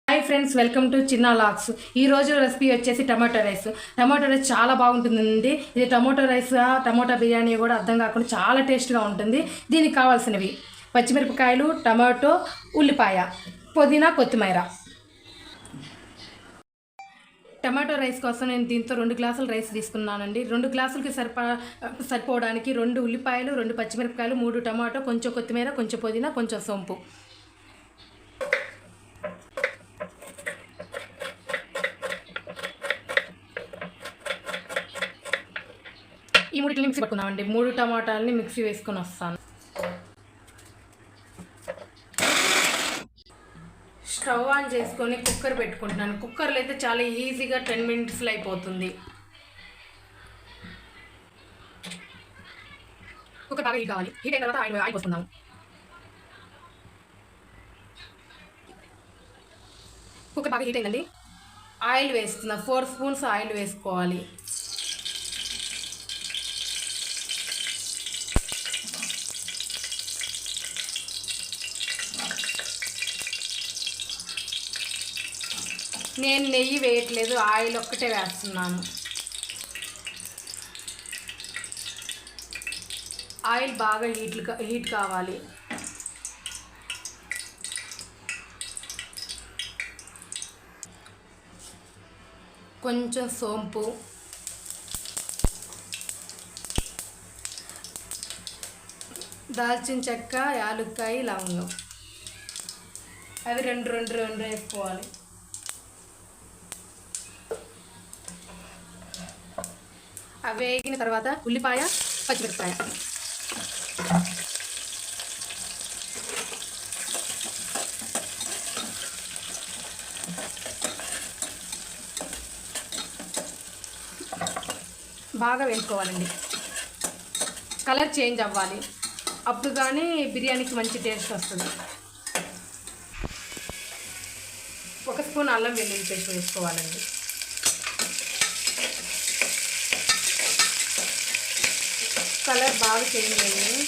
Hi friends, welcome to చిన్న లాక్స్. ఈరోజు recipe వచ్చేసి టమాటో రైస్. టమాటో రైస్ చాలా బాగుంటుందండి. ఇది టమాటో రైస్ టమాటో బిర్యానీ కూడా అర్థం కాకుండా చాలా టేస్ట్గా ఉంటుంది. దీనికి కావాల్సినవి పచ్చిమిరపకాయలు, టమాటో, ఉల్లిపాయ, పుదీనా, కొత్తిమీర. టమాటో రైస్ కోసం నేను దీంతో 2 గ్లాసులు రైస్ తీసుకున్నానండి. 2 గ్లాసులకి సరిపోవడానికి 2 ఉల్లిపాయలు, 2 పచ్చిమిరపకాయలు, 3 టమాటో, కొంచెం కొత్తిమీర, కొంచెం పుదీనా, కొంచెం సోంపు. ఈ 3 మిక్సీ పట్టుకుందామండి. 3 టమాటాలని మిక్సీ వేసుకొని వస్తాను. స్టవ్ ఆన్ చేసుకొని కుక్కర్ పెట్టుకుంటున్నాను. కుక్కర్లో అయితే చాలా ఈజీగా 10 మినిట్స్లో అయిపోతుంది. కుక్కర్ బాగా హీట్ కావాలి. హీట్ అయిన తర్వాత ఆయిల్ పోసుకుందాము. కుక్కర్ బాగా హీట్ అయిందండి. ఆయిల్ వేసుకుందాం. 4 స్పూన్స్ ఆయిల్ వేసుకోవాలి. నేను నెయ్యి వేయట్లేదు, ఆయిల్ ఒక్కటే వేస్తున్నాను. ఆయిల్ బాగా హీట్ కావాలి. కొంచెం సోంపు, దాల్చిన చెక్క, యాలుక్కాయ, లవంగం అవి రెండు వేసుకోవాలి. అవి వేగిన తర్వాత ఉల్లిపాయ, పచ్చిమిరపకాయ, బాగా వేసుకోవాలండి. కలర్ చేంజ్ అవ్వాలి, అప్పుడు కానీ బిర్యానీకి మంచి టేస్ట్ వస్తుంది. 1 స్పూన్ అల్లం వెల్లుల్లి పేస్ట్ వేసుకోవాలండి. కలర్ బాగా చేంజ్ అయ్యింది.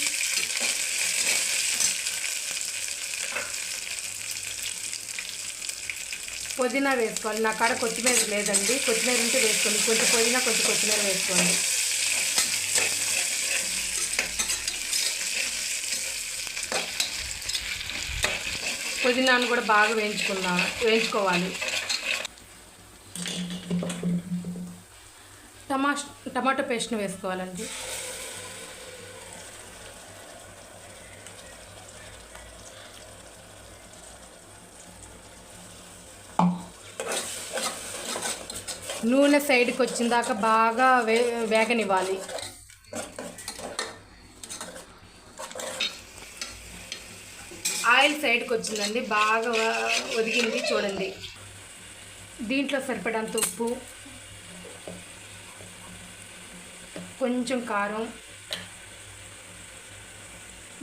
పుదీనా వేసుకోవాలి. నా కాడ కొత్తిమీర లేదండి, కొత్తిమీర ఉంటే వేసుకోండి. కొంచెం పుదీనా, కొంచెం కొత్తిమీర వేసుకోండి. పుదీనాను కూడా బాగా వేయించుకోవాలి. టమాటో పేస్ట్ని వేసుకోవాలండి. నూనె సైడ్కి వచ్చిన దాకా బాగా వేగనివ్వాలి. ఆయిల్ సైడ్కి వచ్చిందండి, బాగా ఒదిగింది చూడండి. దీంట్లో సరిపడంత ఉప్పు, కొంచెం కారం,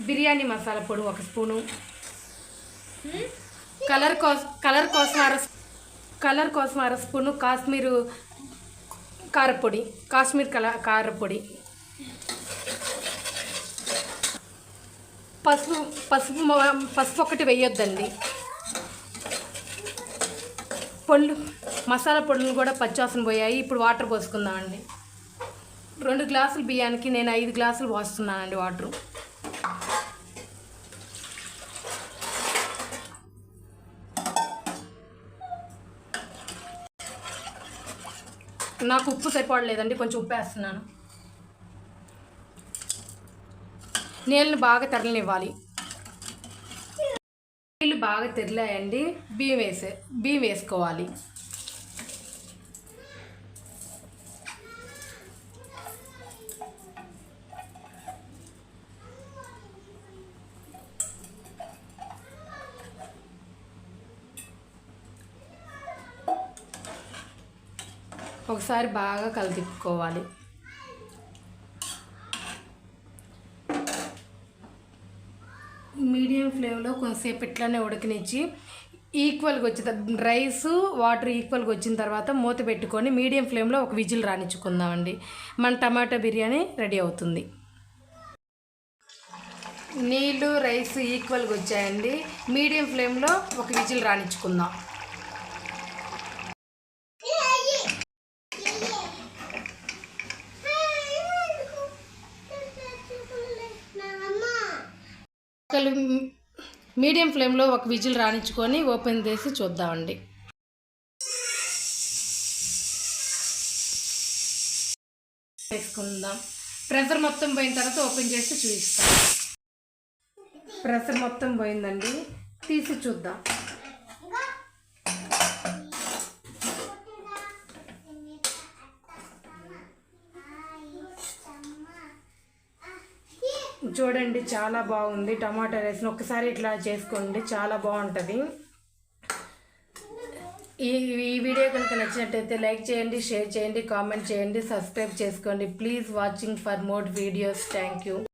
బిర్యానీ మసాలా పొడి 1 స్పూను, కలర్ కోసం 1 స్పూను కాశ్మీర్ కారపొడి, పసుపు ఒకటి వేయొద్దండి. మసాలా పొడులు కూడా పచ్చివాసన పోయాయి. ఇప్పుడు వాటర్ పోసుకుందామండి. 2 గ్లాసులు బియ్యానికి నేను 5 గ్లాసులు పోస్తున్నానండి వాటరు. నాకు ఉప్పు సరిపడలేదండి, కొంచెం ఉప్పు వేస్తున్నాను. నీళ్ళని బాగా తెరలనివ్వాలి. నీళ్ళు బాగా తెరలాయండి. బియ్యం వేసుకోవాలి. ఒకసారి బాగా కలిదిప్పుకోవాలి. మీడియం ఫ్లేమ్లో కొంతసేపు ఇట్లానే ఉడకనిచ్చి ఈక్వల్గా వచ్చిన రైసు వాటర్ ఈక్వల్గా వచ్చిన తర్వాత మూత పెట్టుకొని మీడియం ఫ్లేమ్లో 1 విజిల్ రానిచ్చుకుందామండి. మన టమాటా బిర్యానీ రెడీ అవుతుంది. నీళ్ళు రైస్ ఈక్వల్గా వచ్చాయండి. మీడియం ఫ్లేమ్లో 1 విజిల్ రానిచ్చుకుందాం. ఒక్కలు మీడియం ఫ్లేమ్లో ఒక విజిల్ రాణించుకొని ఓపెన్ చేసి చూద్దామండి. వేసుకుందాం. ప్రెషర్ మొత్తం పోయిన తర్వాత ఓపెన్ చేసి చూపిస్తాం. ప్రెషర్ మొత్తం పోయిందండి, తీసి చూద్దాం. చూడండి చాలా బాగుంది. టమాటా రైస్ని ఒక్కసారి ఇట్లా చేసుకోండి, చాలా బాగుంటుంది. ఈ వీడియో కనుక నచ్చినట్టయితే లైక్ చేయండి, షేర్ చేయండి, కామెంట్ చేయండి, సబ్స్క్రైబ్ చేసుకోండి. Please watching for more videos. Thank you.